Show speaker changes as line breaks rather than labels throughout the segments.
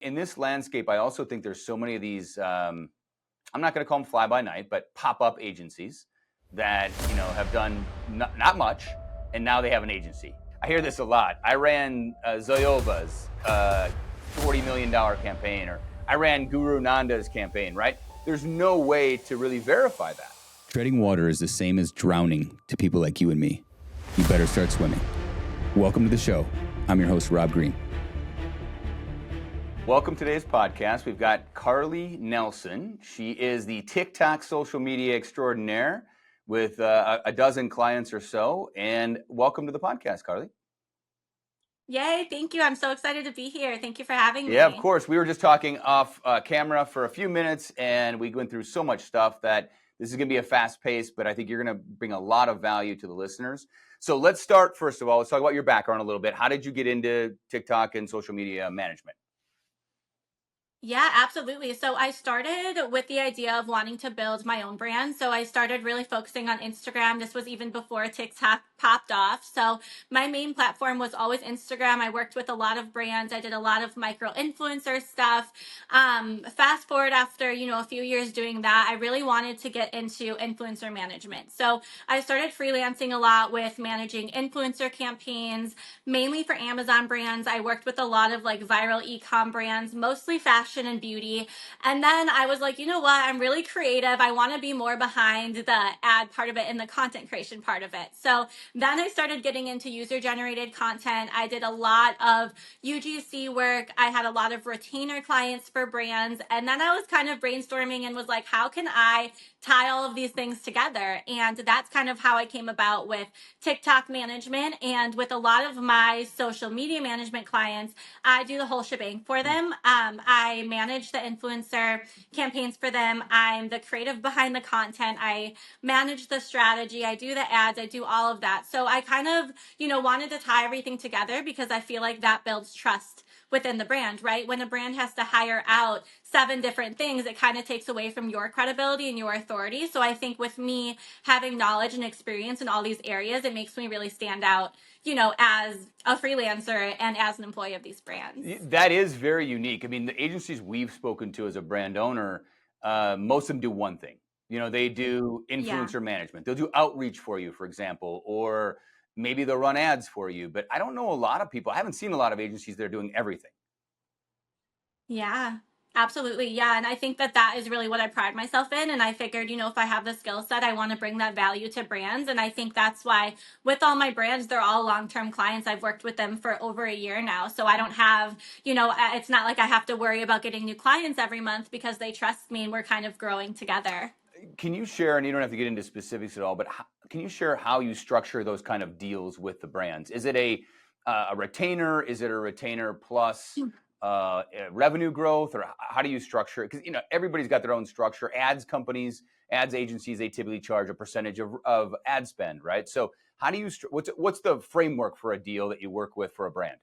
in this landscape, I also think there's so many of these. I'm not going to call them fly by night, but pop-up agencies that have done not much, and now they have an agency. I hear this a lot. I ran Zoyova's $40 million campaign, or I ran Guru Nanda's campaign. Right? There's no way to really verify that. Treading water is the same as drowning to people like you and me. You better start swimming. Welcome to the show. I'm your host, Rob Green. Welcome to today's podcast. We've got Carly Nelson. She is the TikTok social media extraordinaire with a dozen clients or so. And welcome to the podcast, Carly.
Yay, thank you. I'm so excited to be here. Thank you for having me.
Yeah, of course. We were just talking off camera for a few minutes, and we went through so much stuff that this is going to be a fast pace, but I think you're going to bring a lot of value to the listeners. So let's start, first of all, let's talk about your background a little bit. How did you get into TikTok and social media management?
Yeah, absolutely. So I started with the idea of wanting to build my own brand. So I started really focusing on Instagram. This was even before TikTok popped off. So my main platform was always Instagram. I worked with a lot of brands. I did a lot of micro influencer stuff. Fast forward after, a few years doing that, I really wanted to get into influencer management. So I started freelancing a lot with managing influencer campaigns, mainly for Amazon brands. I worked with a lot of like viral e-com brands, mostly fashion and beauty. And then I was like, you know what? I'm really creative. I want to be more behind the ad part of it and the content creation part of it. So then I started getting into user generated content. I did a lot of UGC work. I had a lot of retainer clients for brands. And then I was kind of brainstorming and was like, how can I tie all of these things together? And that's kind of how I came about with TikTok management. And with a lot of my social media management clients, I do the whole shebang for them. I manage the influencer campaigns for them. I'm the creative behind the content. I manage the strategy. I do the ads. I do all of that. So I kind of, wanted to tie everything together because I feel like that builds trust within the brand, right? When a brand has to hire out 7 different things, it kind of takes away from your credibility and your authority. So I think with me having knowledge and experience in all these areas, it makes me really stand out, as a freelancer and as an employee of these brands.
That is very unique. I mean, the agencies we've spoken to as a brand owner, most of them do one thing. They do influencer management. They'll do outreach for you, for example, or maybe they'll run ads for you. But I don't know a lot of people. I haven't seen a lot of agencies that are doing everything.
Yeah, absolutely. Yeah. And I think that is really what I pride myself in. And I figured, if I have the skill set, I want to bring that value to brands. And I think that's why with all my brands, they're all long-term clients. I've worked with them for over a year now. So I don't have, it's not like I have to worry about getting new clients every month because they trust me and we're kind of growing together.
Can you share, and you don't have to get into specifics at all, but can you share how you structure those kind of deals with the brands? Is it a retainer? Is it a retainer plus revenue growth, or how do you structure it? Because everybody's got their own structure. Ads companies, ads agencies, they typically charge a percentage of ad spend, right? So how do you what's the framework for a deal that you work with for a brand?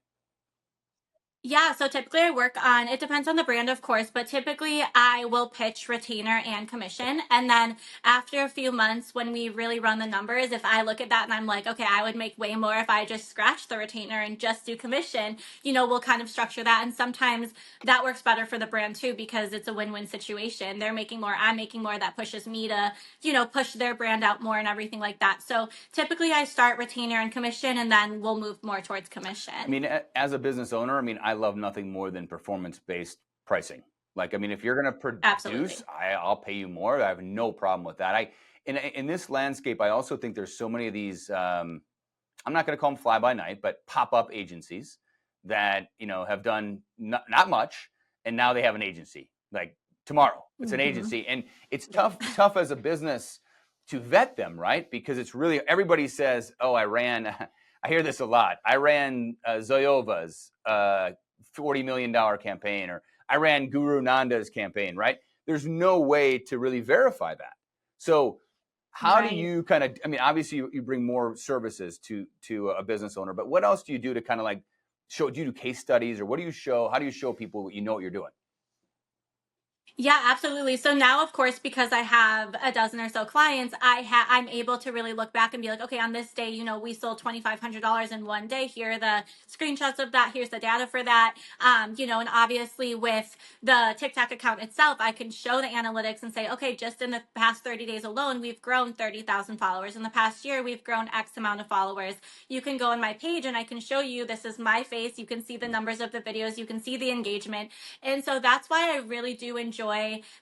Yeah, so typically I work on, it depends on the brand, of course, but typically I will pitch retainer and commission. And then after a few months, when we really run the numbers, if I look at that and I'm like, okay, I would make way more if I just scratch the retainer and just do commission, we'll kind of structure that. And sometimes that works better for the brand too, because it's a win-win situation. They're making more, I'm making more. That pushes me to, push their brand out more and everything like that. So typically I start retainer and commission, and then we'll move more towards commission.
I mean, as a business owner, I love nothing more than performance-based pricing. Like, if you're going to produce,
Absolutely.
I'll pay you more. I have no problem with that. In this landscape, I also think there's so many of these. I'm not going to call them fly by night, but pop-up agencies that have done not much, and now they have an agency. Like tomorrow, it's an agency, and it's tough as a business to vet them, right? Because it's really, everybody says, "Oh, I ran." I hear this a lot. I ran Zoyova's $40 million campaign, or I ran Guru Nanda's campaign, right? There's no way to really verify that. So how do you kind of, obviously you bring more services to a business owner, but what else do you do to kind of like show, do you do case studies, or what do you show? How do you show people what you know what you're doing?
Yeah, absolutely. So now, of course, because I have a dozen or so clients, I'm able to really look back and be like, okay, on this day, we sold $2,500 in one day. Here are the screenshots of that. Here's the data for that. And obviously with the TikTok account itself, I can show the analytics and say, okay, just in the past 30 days alone, we've grown 30,000 followers. In the past year, we've grown X amount of followers. You can go on my page and I can show you this is my face. You can see the numbers of the videos. You can see the engagement. And so that's why I really do enjoy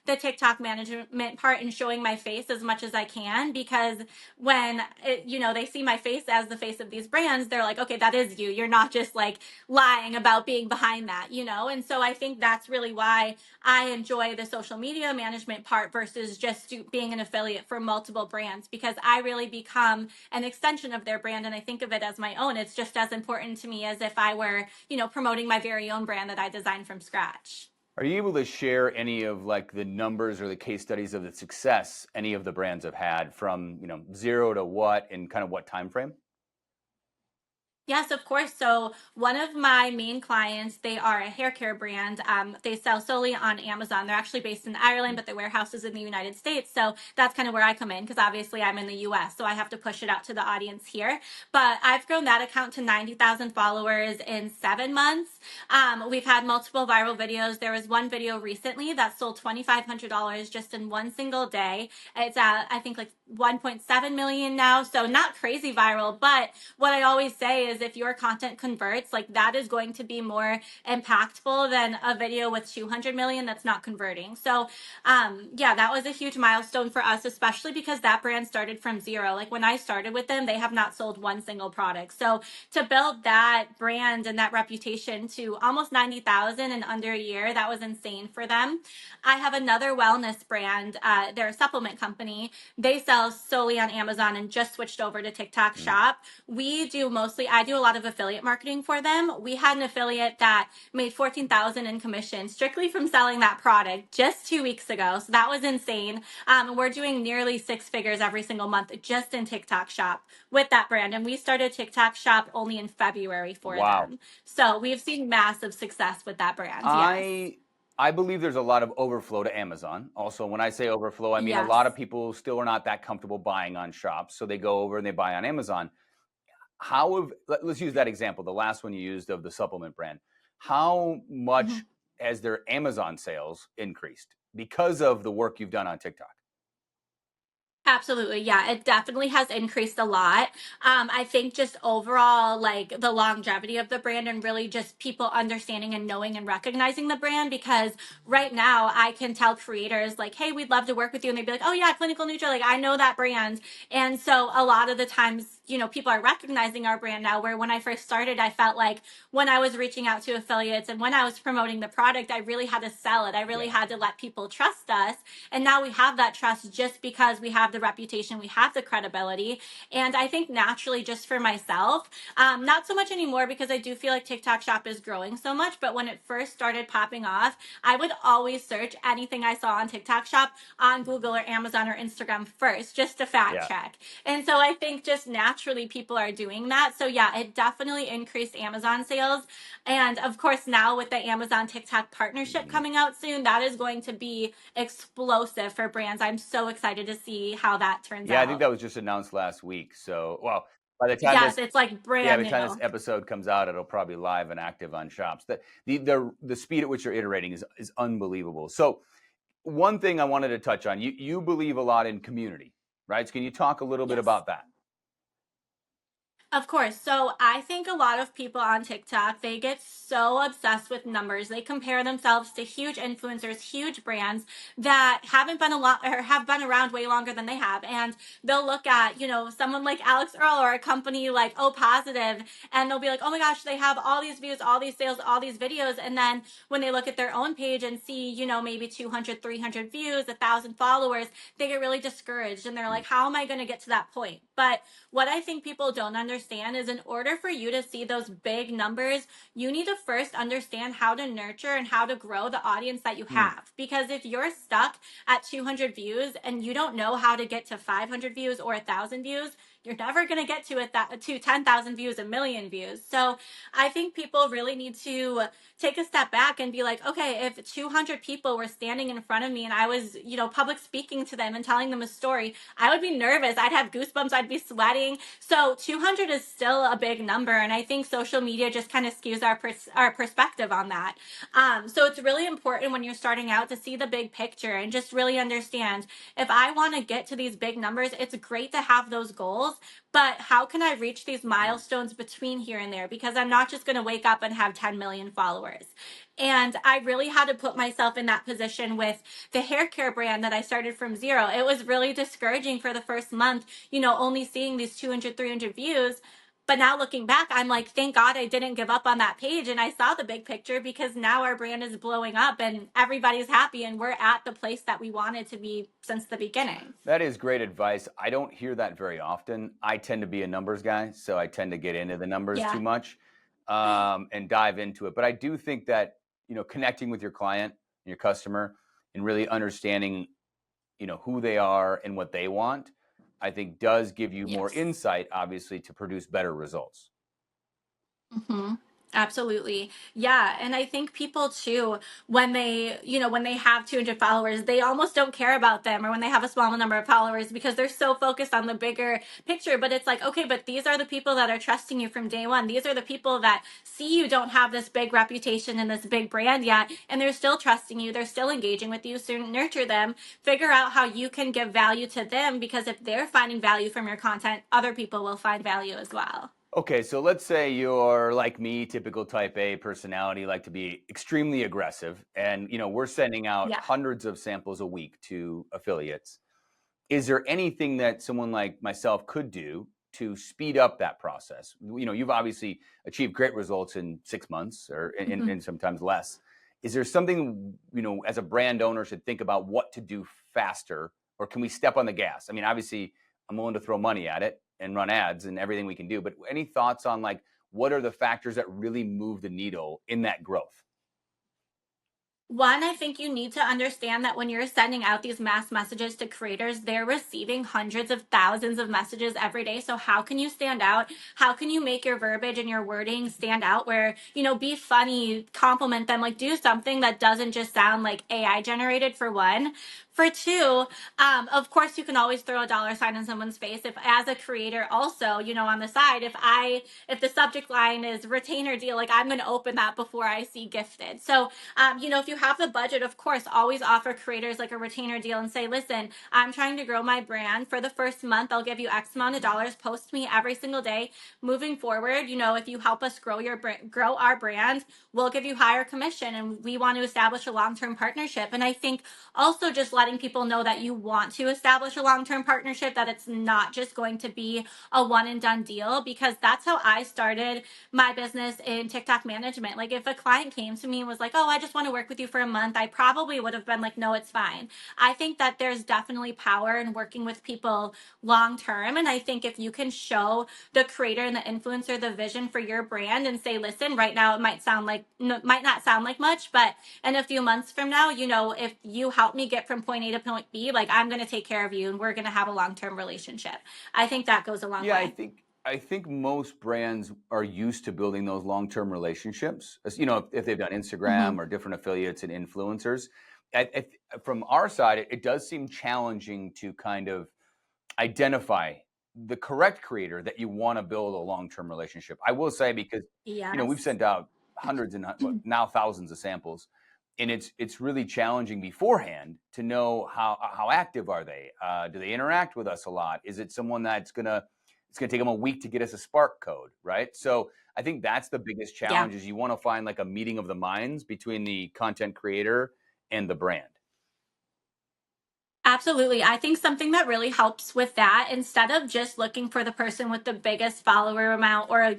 the TikTok management part and showing my face as much as I can, because when they see my face as the face of these brands, they're like, okay, that is you. You're not just like lying about being behind that. And so I think that's really why I enjoy the social media management part versus just being an affiliate for multiple brands, because I really become an extension of their brand and I think of it as my own. It's just as important to me as if I were, promoting my very own brand that I designed from scratch.
Are you able to share any of like the numbers or the case studies of the success any of the brands have had from, zero to what and kind of what time frame?
Yes, of course. So one of my main clients, they are a hair care brand. They sell solely on Amazon. They're actually based in Ireland, but their warehouse is in the United States. So that's kind of where I come in because obviously I'm in the US. So I have to push it out to the audience here. But I've grown that account to 90,000 followers in 7 months. We've had multiple viral videos. There was one video recently that sold $2,500 just in one single day. It's at, I think, like 1.7 million now. So not crazy viral, but what I always say is if your content converts, like that is going to be more impactful than a video with 200 million that's not converting. So, yeah, that was a huge milestone for us, especially because that brand started from zero. Like when I started with them, they have not sold one single product. So to build that brand and that reputation to almost 90,000 in under a year, that was insane for them. I have another wellness brand. They're a supplement company. They sell solely on Amazon and just switched over to TikTok
Mm.
Shop. I do a lot of affiliate marketing for them. We had an affiliate that made 14,000 in commission strictly from selling that product just 2 weeks ago. So that was insane. We're doing nearly six figures every single month just in TikTok Shop with that brand. And we started TikTok Shop only in February for
Wow.
them. So we've seen massive success with that brand. Yes.
I believe there's a lot of overflow to Amazon. Also, when I say overflow, I mean a lot of
Yes.
people still are not that comfortable buying on shops, so they go over and they buy on Amazon. Let's use that example, the last one you used of the supplement brand. How much
Mhm.
has their Amazon sales increased because of the work you've done on TikTok?
Absolutely. Yeah, it definitely has increased a lot. I think just overall, like the longevity of the brand and really just people understanding and knowing and recognizing the brand. Because right now, I can tell creators, like, hey, we'd love to work with you. And they'd be like, oh, yeah, Clinical Nutra, like, I know that brand. And so a lot of the times, people are recognizing our brand now. Where when I first started, I felt like when I was reaching out to affiliates and when I was promoting the product, I really had to sell it. I really
Yeah.
had to let people trust us. And now we have that trust just because we have the reputation, we have the credibility. And I think naturally, just for myself, not so much anymore because I do feel like TikTok Shop is growing so much. But when it first started popping off, I would always search anything I saw on TikTok Shop on Google or Amazon or Instagram first, just to fact
Yeah.
check. And so I think just naturally people are doing that. So yeah, it definitely increased Amazon sales. And of course, now with the Amazon TikTok partnership
Mhm.
coming out soon, that is going to be explosive for brands. I'm so excited to see how that turns
Yeah, I think
out.
that was just announced last week. So, well, by the time
Yes,
this
it's like
yeah,
brand
by the time this
new.
episode comes out, it'll probably be live and active on shops. The speed at which you're iterating is unbelievable. So, one thing I wanted to touch on, you believe a lot in community, right? So can you talk a little bit
Yes.
about that?
Of course. So I think a lot of people on TikTok, they get so obsessed with numbers. They compare themselves to huge influencers, huge brands that haven't been a lot or have been around way longer than they have. And they'll look at, someone like Alex Earl or a company like O Positive, and they'll be like, oh my gosh, they have all these views, all these sales, all these videos. And then when they look at their own page and see, maybe 200, 300 views, 1,000 followers, they get really discouraged and they're
Mm.
like, how am I going to get to that point? But what I think people don't understand is in order for you to see those big numbers, you need to first understand how to nurture and how to grow the audience that you
Mm.
have. Because if you're stuck at 200 views and you don't know how to get to 500 views or 1,000 views, you're never going to get to it that to 10,000 views, a million views. So I think people really need to take a step back and be like, okay, if 200 people were standing in front of me and I was, public speaking to them and telling them a story, I would be nervous. I'd have goosebumps. I'd be sweating. So 200 is still a big number. And I think social media just kind of skews our perspective on that. So it's really important when you're starting out to see the big picture and just really understand, if I want to get to these big numbers, it's great to have those goals, but how can I reach these milestones between here and there? Because I'm not just going to wake up and have 10 million followers. And I really had to put myself in that position with the hair care brand that I started from zero. It was really discouraging for the first month, only seeing these 200, 300 views. But now looking back, I'm like, thank God I didn't give up on that page and I saw the big picture, because now our brand is blowing up and everybody's happy and we're at the place that we wanted to be since the beginning.
That is great advice. I don't hear that very often. I tend to be a numbers guy, so I tend to get into the numbers
Yeah.
too much, and dive into it. But I do think that, connecting with your client and your customer and really understanding, who they are and what they want, I think does give you more
Yes.
insight, obviously, to produce better results.
hmm Absolutely. Yeah. And I think people too, when they have 200 followers, they almost don't care about them, or when they have a small number of followers, because they're so focused on the bigger picture. But it's like, okay, but these are the people that are trusting you from day one. These are the people that see you don't have this big reputation and this big brand yet, and they're still trusting you. They're still engaging with you. So nurture them, figure out how you can give value to them, because if they're finding value from your content, other people will find value as well.
Okay, so let's say you're like me, typical type A personality, like to be extremely aggressive, and we're sending out
Yeah.
hundreds of samples a week to affiliates. Is there anything that someone like myself could do to speed up that process? You've obviously achieved great results in 6 months, or
Mhm.
and sometimes less. Is there something, as a brand owner, should think about what to do faster, or can we step on the gas? I mean, obviously, I'm willing to throw money at it and run ads and everything we can do, but any thoughts on, like, what are the factors that really move the needle in that growth?
One, I think you need to understand that when you're sending out these mass messages to creators, they're receiving hundreds of thousands of messages every day. So, how can you stand out? How can you make your verbiage and your wording stand out where, be funny, compliment them, like do something that doesn't just sound like AI generated, for one. For two, of course, you can always throw a dollar sign in someone's face. If, as a creator, also, on the side, if the subject line is retainer deal, like I'm going to open that before I see gifted. So, if you have the budget, of course, always offer creators like a retainer deal and say, listen, I'm trying to grow my brand. For the first month, I'll give you X amount of dollars. Post me every single day. Moving forward, if you help us grow our brand, we'll give you higher commission, and we want to establish a long-term partnership. And I think also just letting people know that you want to establish a long-term partnership, that it's not just going to be a one and done deal, because that's how I started my business in TikTok management. Like, if a client came to me and was like, oh, I just want to work with you for a month, I probably would have been like, no, it's fine. I think that there's definitely power in working with people long term. And I think if you can show the creator and the influencer the vision for your brand and say, listen, right now it might not sound like much, but in a few months from now, if you help me get from point A to point B, like I'm going to take care of you and we're going to have a long term relationship. I think that goes a long
Yeah, I
way.
think I think most brands are used to building those long-term relationships. If they've done
hmm
Instagram or different affiliates and influencers. From our side, it does seem challenging to kind of identify the correct creator that you want to build a long-term relationship. I will say, because we've
Yes.
sent out hundreds and well, now thousands of samples, and it's really challenging beforehand to know how active are they. Do they interact with us a lot? Is it someone that's gonna it's gonna take them a week to get us a Spark code, right? So I think that's the biggest
Yeah.
challenge, is you want to find like a meeting of the minds between the content creator and the brand.
Absolutely. I think something that really helps with that, instead of just looking for the person with the biggest follower amount or,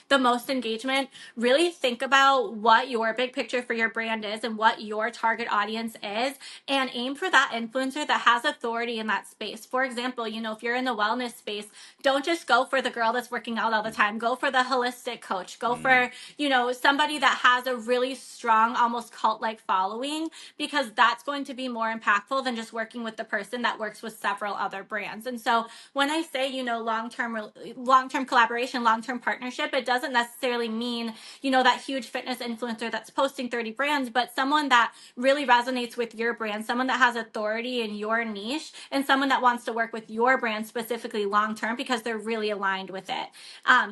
the most engagement, really think about what your big picture for your brand is and what your target audience is, and aim for that influencer that has authority in that space. For example, if you're in the wellness space, don't just go for the girl that's working out all the time. Go for the holistic coach. Go
Mm.
for, somebody that has a really strong, almost cult like following, because that's going to be more impactful than just working with with the person that works with several other brands. And so when I say, long-term collaboration, long-term partnership, it doesn't necessarily mean, that huge fitness influencer that's posting 30 brands, but someone that really resonates with your brand, someone that has authority in your niche, and someone that wants to work with your brand specifically long term because they're really aligned with it.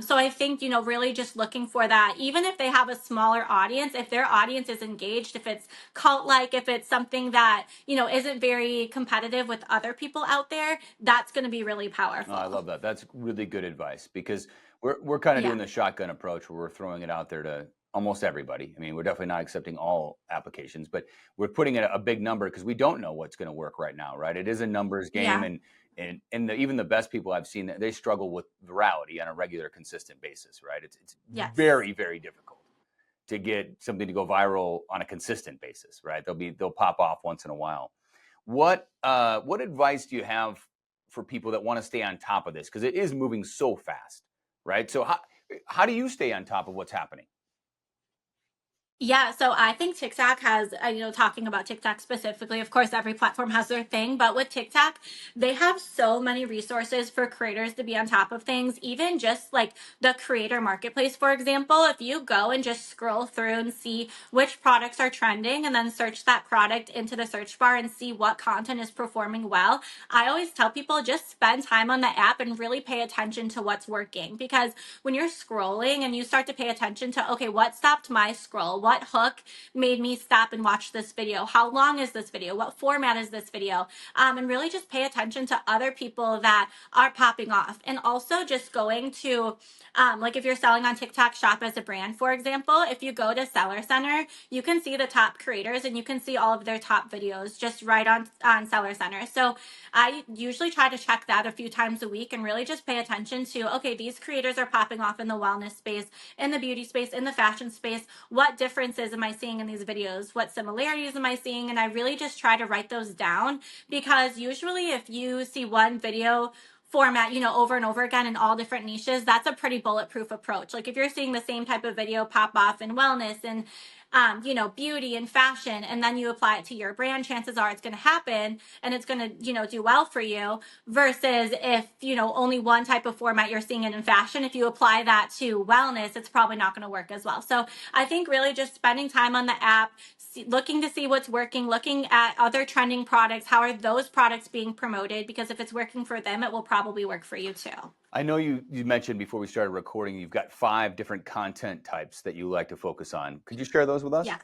So I think, really just looking for that, even if they have a smaller audience, if their audience is engaged, if it's cult like, if it's something that, isn't very competitive with other people out there, that's going to be really
Oh,
powerful.
I love that. That's really good advice because we're kind of
Yeah.
doing the shotgun approach where we're throwing it out there to almost everybody. I mean, we're definitely not accepting all applications, but we're putting a big number because we don't know what's going to work right now, right? It is a numbers game,
Yeah.
and even the best people I've seen, they struggle with virality on a regular, consistent basis, right? It's
Yes.
very, very difficult to get something to go viral on a consistent basis, right? They'll pop off once in a while. What advice do you have for people that want to stay on top of this? Because it is moving so fast, right? So how do you stay on top of what's happening?
Yeah, so I think TikTok has, talking about TikTok specifically, of course, every platform has their thing, but with TikTok, they have so many resources for creators to be on top of things, even just like the creator marketplace, for example. If you go and just scroll through and see which products are trending and then search that product into the search bar and see what content is performing well, I always tell people just spend time on the app and really pay attention to what's working because when you're scrolling and you start to pay attention to, okay, what stopped my scroll? What hook made me stop and watch this video? How long is this video? What format is this video? And really just pay attention to other people that are popping off. And also just going to, like if you're selling on TikTok Shop as a brand, for example, if you go to Seller Center, you can see the top creators and you can see all of their top videos just right on Seller Center. So I usually try to check that a few times a week and really just pay attention to, okay, these creators are popping off in the wellness space, in the beauty space, in the fashion space. What differences am I seeing in these videos? What similarities am I seeing? And I really just try to write those down because usually if you see one video format, over and over again in all different niches, that's a pretty bulletproof approach. Like if you're seeing the same type of video pop off in wellness and beauty and fashion, and then you apply it to your brand, chances are it's going to happen and it's going to, do well for you versus if, only one type of format you're seeing it in fashion. If you apply that to wellness, it's probably not going to work as well. So I think really just spending time on the app, looking to see what's working, looking at other trending products, how are those products being promoted? Because if it's working for them, it will probably work for you too.
I know you mentioned before we started recording, you've got 5 different content types that you like to focus on. Could you share those with us?
Yes.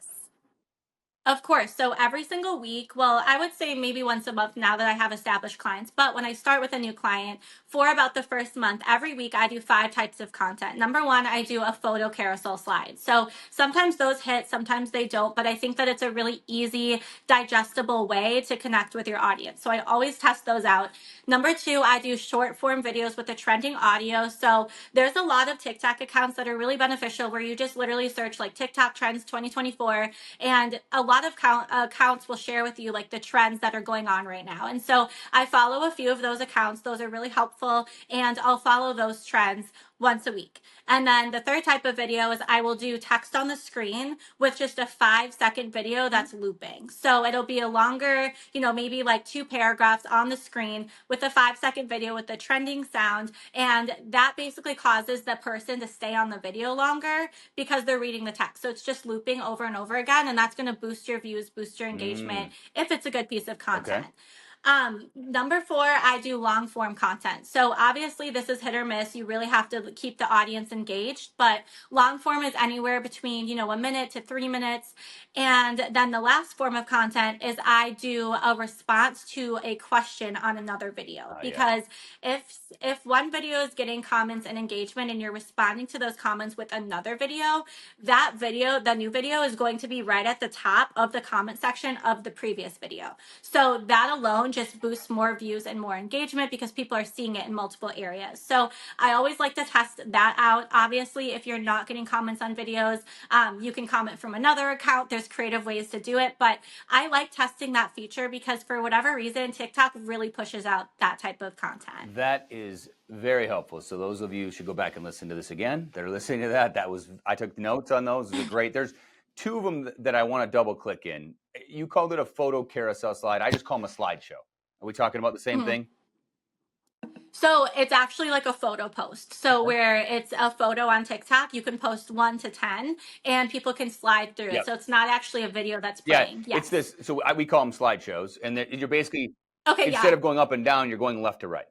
Of course. So every single week, well, I would say maybe once a month now that I have established clients. But when I start with a new client, for about the first month, every week I do 5 types of content. Number one, I do a photo carousel slide. So sometimes those hit, sometimes they don't, but I think that it's a really easy, digestible way to connect with your audience. So I always test those out. Number two, I do short form videos with a trending audio. So there's a lot of TikTok accounts that are really beneficial where you just literally search like TikTok trends 2024 and a lot of accounts will share with you like the trends that are going on right now. And so I follow a few of those accounts. Those are really helpful. And I'll follow those trends once a week. And then the third type of video is I will do text on the screen with just a 5-second video that's looping. So it'll be a longer, maybe like 2 paragraphs on the screen with a 5-second video with the trending sound. And that basically causes the person to stay on the video longer because they're reading the text. So it's just looping over and over again. And that's going to boost your views, boost your engagement
Mm,
if it's a good piece of
okay.
content. Number four, I do long form content. So obviously this is hit or miss. You really have to keep the audience engaged, but long form is anywhere between, a minute to 3 minutes. And then the last form of content is I do a response to a question on another video
Oh, yeah.
because if one video is getting comments and engagement and you're responding to those comments with another video, that video, the new video is going to be right at the top of the comment section of the previous video. So that alone just boosts more views and more engagement because people are seeing it in multiple areas. So I always like to test that out. Obviously, if you're not getting comments on videos, you can comment from another account. There's creative ways to do it, but I like testing that feature because for whatever reason, TikTok really pushes out that type of content.
That is very helpful. So those of you should go back and listen to this again. That are listening to that. I took notes on those. Those are great. There's 2 of them that I want to double click in. You called it a photo carousel slide. I just call them a slideshow. Are we talking about the same
Mhm.
thing?
So it's actually like a photo post. So
Okay.
where it's a photo on TikTok, you can post 1 to 10 and people can slide through it.
Yep.
So it's not actually a video that's
Yeah,
playing.
it's
Yes.
this. So we call them slideshows, and you're basically,
Okay.
instead
Yeah.
of going up and down, you're going left to right.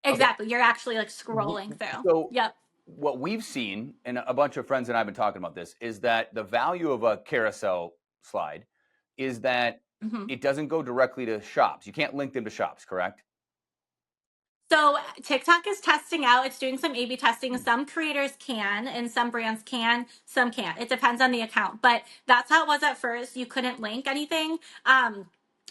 Okay.
Exactly. You're actually like
W-
scrolling through.
So
Yep.
what we've seen, and a bunch of friends and I've been talking about this, is that the value of a carousel slide is that
Mhm.
it doesn't go directly to shops. You can't link them to shops, correct?
So TikTok is testing out. It's doing some A/B testing. Some creators can, and some brands can. Some can't. It depends on the account. But that's how it was at first. You couldn't link anything.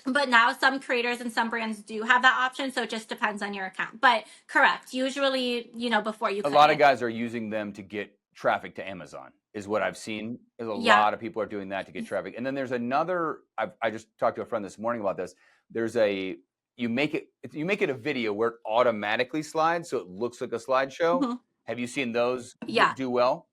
But now some creators and some brands do have that option. So it just depends on your account. But correct. Usually, before you
A lot of
couldn't.
guys are using them to get traffic to Amazon, is what I've seen. Is a
Yeah.
lot of people are doing that to get traffic. And then there's another. I just talked to a friend this morning about this. There's a you make it a video where it automatically slides, so it looks like a slideshow.
Mhm.
Have you seen those
Yeah.
do well?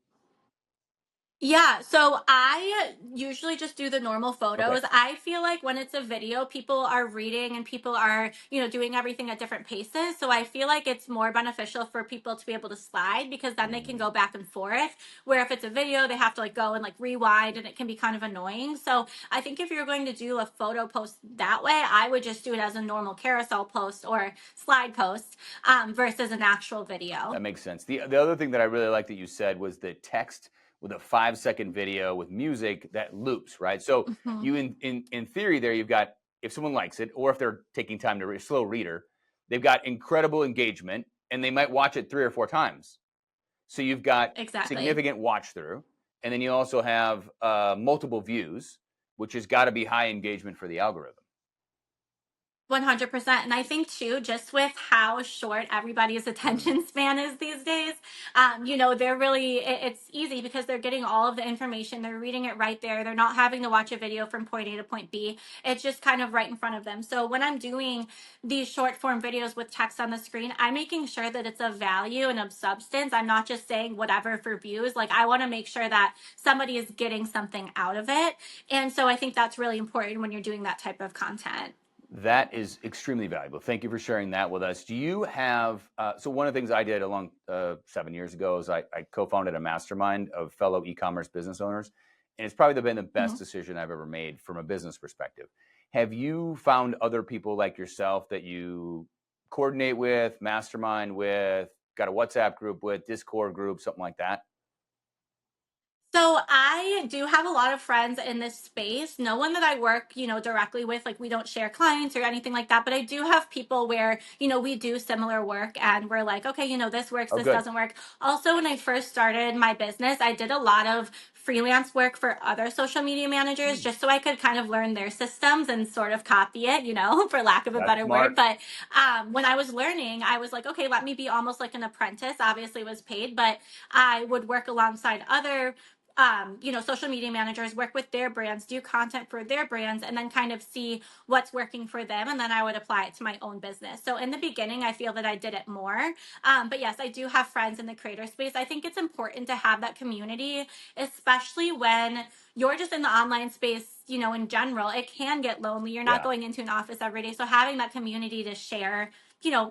Yeah, so I usually just do the normal
Okay.
photos. I feel like when it's a video, people are reading and people are, doing everything at different paces. So I feel like it's more beneficial for people to be able to slide because then they can go back and forth. Where if it's a video, they have to like go and like rewind and it can be kind of annoying. So I think if you're going to do a photo post that way, I would just do it as a normal carousel post or slide post versus an actual video.
That makes sense. The other thing that I really like that you said was the text with a 5-second video with music that loops, right? So
Mhm.
you in theory there you've got, if someone likes it or if they're taking time to read, slow reader, they've got incredible engagement and they might watch it 3 or 4 times. So you've got
Exactly.
significant watch through, and then you also have multiple views, which has got to be high engagement for the algorithm.
100%. And I think too, just with how short everybody's
Mhm.
attention span is these days, they're really, it's easy because they're getting all of the information. They're reading it right there. They're not having to watch a video from point A to point B. It's just kind of right in front of them. So when I'm doing these short form videos with text on the screen, I'm making sure that it's of value and of substance. I'm not just saying whatever for views. Like I want to make sure that somebody is getting something out of it. And so I think that's really important when you're doing that type of content.
That is extremely valuable. Thank you for sharing that with us. Do you have, so one of the things I did along 7 years ago is I co-founded a mastermind of fellow e-commerce business owners, and it's probably been the best
Mhm.
decision I've ever made from a business perspective. Have you found other people like yourself that you coordinate with, mastermind with, got a WhatsApp group with, Discord group, something like that?
So I do have a lot of friends in this space. No one that I work, directly with. Like we don't share clients or anything like that. But I do have people where, we do similar work and we're like, okay, this works,
Oh,
this
good.
doesn't work. Also, when I first started my business, I did a lot of freelance work for other social media managers
Hmm,
just so I could kind of learn their systems and sort of copy it, for lack of a
that's
better word.
smart.
But when I was learning, I was like, okay, let me be almost like an apprentice. Obviously, it was paid, but I would work alongside other social media managers, work with their brands, do content for their brands, and then kind of see what's working for them. And then I would apply it to my own business. So in the beginning, I feel that I did it more. But yes, I do have friends in the creator space. I think it's important to have that community, especially when you're just in the online space, in general. It can get lonely. You're not
Yeah.
going into an office every day. So having that community to share,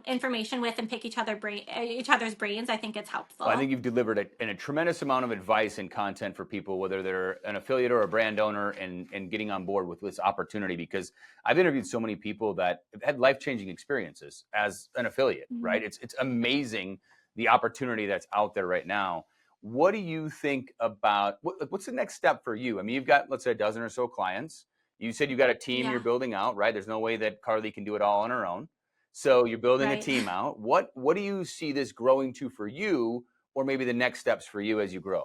information with and pick each other's brains, I think it's
Well, I
helpful.
think you've delivered a tremendous amount of advice and content for people, whether they're an affiliate or a brand owner, and getting on board with this opportunity. Because I've interviewed so many people that have had life changing experiences as an affiliate.
Mhm.
Right? It's amazing the opportunity that's out there right now. What do you think about what's the next step for you? I mean, you've got, let's say, a dozen or so clients. You said you got a team you're
Yeah.
building out, right? There's no way that Carly can do it all on her own. So you're building a
Right.
team out. What do you see this growing to for you, or maybe the next steps for you as you grow?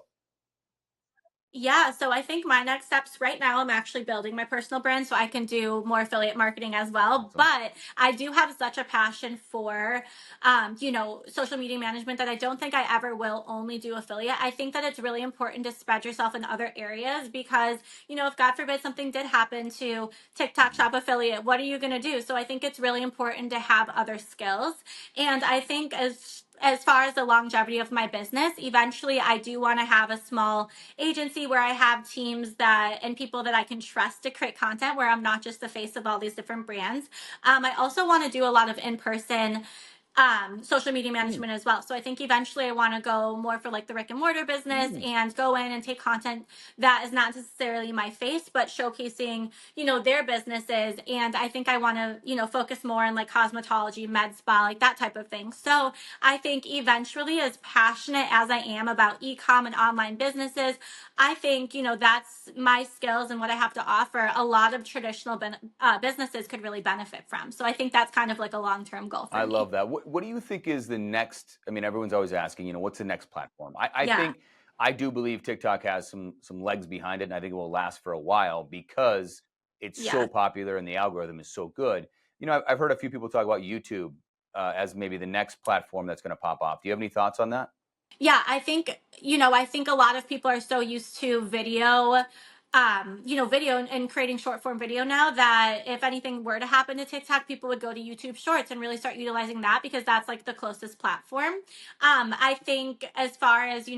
Yeah, so I think my next steps right now, I'm actually building my personal brand so I can do more affiliate marketing as well.
Awesome.
But I do have such a passion for, social media management that I don't think I ever will only do affiliate. I think that it's really important to spread yourself in other areas because, if God forbid something did happen to TikTok
Mhm.
shop affiliate, what are you going to do? So I think it's really important to have other skills. And I think as far as the longevity of my business, eventually I do want to have a small agency where I have teams that and people that I can trust to create content where I'm not just the face of all these different brands. I also want to do a lot of in-person social media
Mm,
management as well. So I think eventually I want to go more for like the brick and mortar business
mm.
and go in and take content that is not necessarily my face, but showcasing, their businesses. And I think I want to, focus more on like cosmetology, med spa, like that type of thing. So I think eventually, as passionate as I am about e-com and online businesses, I think, that's my skills and what I have to offer. A lot of traditional businesses could really benefit from. So I think that's kind of like a long-term goal for
I
me.
love that. What do you think is the next? I mean, everyone's always asking, what's the next platform? I
Yeah.
think I do believe TikTok has some legs behind it, and I think it will last for a while because it's so
Yeah.
popular and the algorithm is so good. I've heard a few people talk about YouTube as maybe the next platform that's going to pop off. Do you have any thoughts on that?
Yeah, I think a lot of people are so used to video, video and creating short form video now that if anything were to happen to TikTok, people would go to YouTube Shorts and really start utilizing that because that's like the closest platform. I think as far as,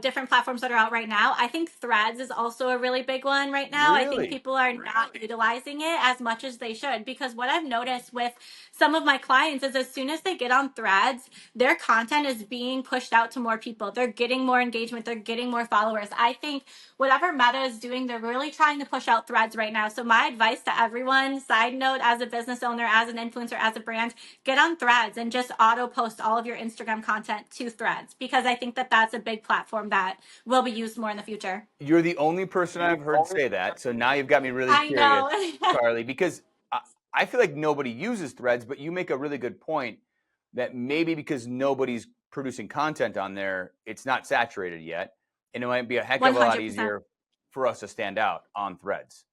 different platforms that are out right now, I think Threads is also a really big one right now. I think
Really?
people are not utilizing it as much as they should because what I've noticed with some of my clients is as soon as they get on Threads, their content is being pushed out to more people. They're getting more engagement, they're getting more followers. I think whatever Meta is doing, they're really trying to push out Threads right now. So my advice to everyone, side note, as a business owner, as an influencer, as a brand, get on Threads and just auto post all of your Instagram content to Threads because I think that that's a big platform that will be used more in the future.
You're the only person I've heard say that. So now you've got me really
I
curious,
know.
Carly, because I feel like nobody uses Threads, but you make a really good point that maybe because nobody's producing content on there, it's not saturated yet. And it might be a heck of a lot
100%.
easier for us to stand out on Threads.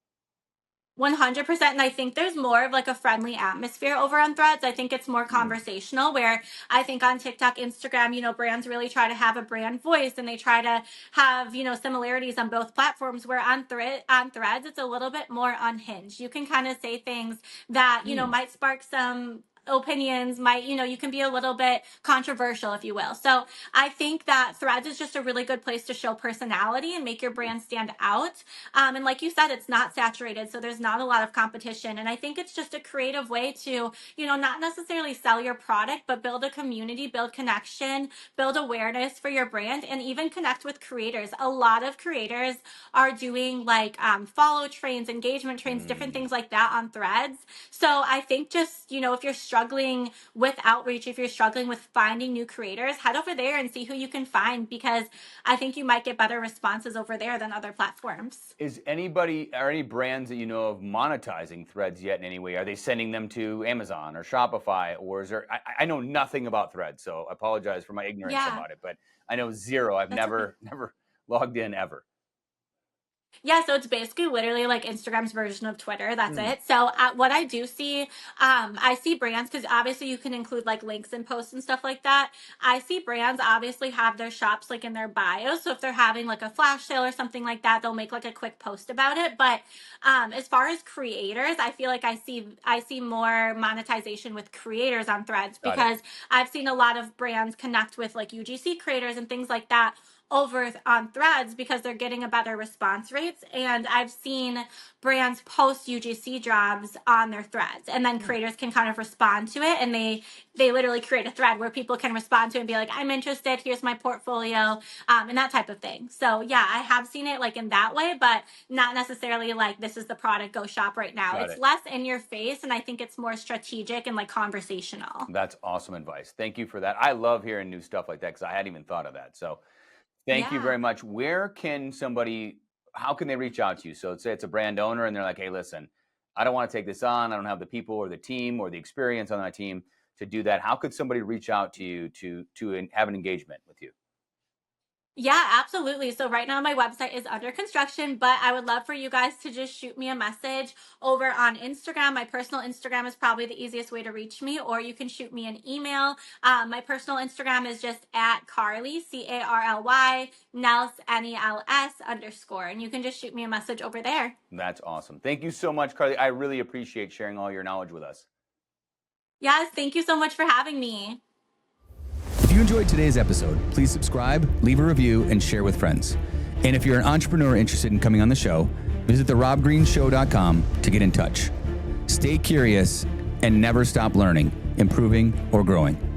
100%. And I think there's more of like a friendly atmosphere over on Threads. I think it's more
Hmm.
conversational, where I think on TikTok, Instagram, brands really try to have a brand voice and they try to have, similarities on both platforms, where on Threads, it's a little bit more unhinged. You can kind of say things that,
Hmm.
might spark some opinions, might, you can be a little bit controversial, if you will. So I think that Threads is just a really good place to show personality and make your brand stand out. And like you said, it's not saturated, so there's not a lot of competition. And I think it's just a creative way to, not necessarily sell your product, but build a community, build connection, build awareness for your brand, and even connect with creators. A lot of creators are doing like follow trains, engagement trains, different
Hmm.
things like that on Threads. So I think just, if you're struggling with outreach, if you're struggling with finding new creators, head over there and see who you can find because I think you might get better responses over there than other platforms.
Is anybody or any brands that you know of monetizing Threads yet in any way? Are they sending them to Amazon or Shopify, or is there? I know nothing about Threads, so I apologize for my ignorance
Yeah,
about it. But I know zero. I've
that's okay.
never logged in ever.
Yeah, so it's basically literally like Instagram's version of Twitter. That's
Hmm.
it. So what I do see, I see brands because obviously you can include like links and posts and stuff like that. I see brands obviously have their shops like in their bio. So if they're having like a flash sale or something like that, they'll make like a quick post about it. But as far as creators, I feel like I see more monetization with creators on Threads
Got it.
because I've seen a lot of brands connect with like UGC creators and things like that over on Threads because they're getting a better response rates. And I've seen brands post UGC jobs on their threads, and then
Hmm.
creators can kind of respond to it, and they literally create a thread where people can respond to it and be like, "I'm interested. Here's my portfolio," and that type of thing. So yeah, I have seen it like in that way, but not necessarily like this is the product. Go shop right now.
Got
It's
it.
less in your face, and I think it's more strategic and like conversational.
That's awesome advice. Thank you for that. I love hearing new stuff like that because I hadn't even thought of that. So thank you very
Yeah.
much. Where can somebody? How can they reach out to you? So let's say it's a brand owner and they're like, "Hey, listen, I don't want to take this on. I don't have the people or the team or the experience on my team to do that." How could somebody reach out to you to have an engagement with you?
Yeah, absolutely. So right now my website is under construction, but I would love for you guys to just shoot me a message over on Instagram. My personal Instagram is probably the easiest way to reach me, or you can shoot me an email. My personal Instagram is just at Carly, Carly, Nels, Nels _ and you can just shoot me a message over there.
That's awesome. Thank you so much, Carly. I really appreciate sharing all your knowledge with us.
Yes, thank you so much for having me.
If you enjoyed today's episode, please subscribe, leave a review, and share with friends. And if you're an entrepreneur interested in coming on the show, visit therobgreenshow.com to get in touch. Stay curious and never stop learning, improving, or growing.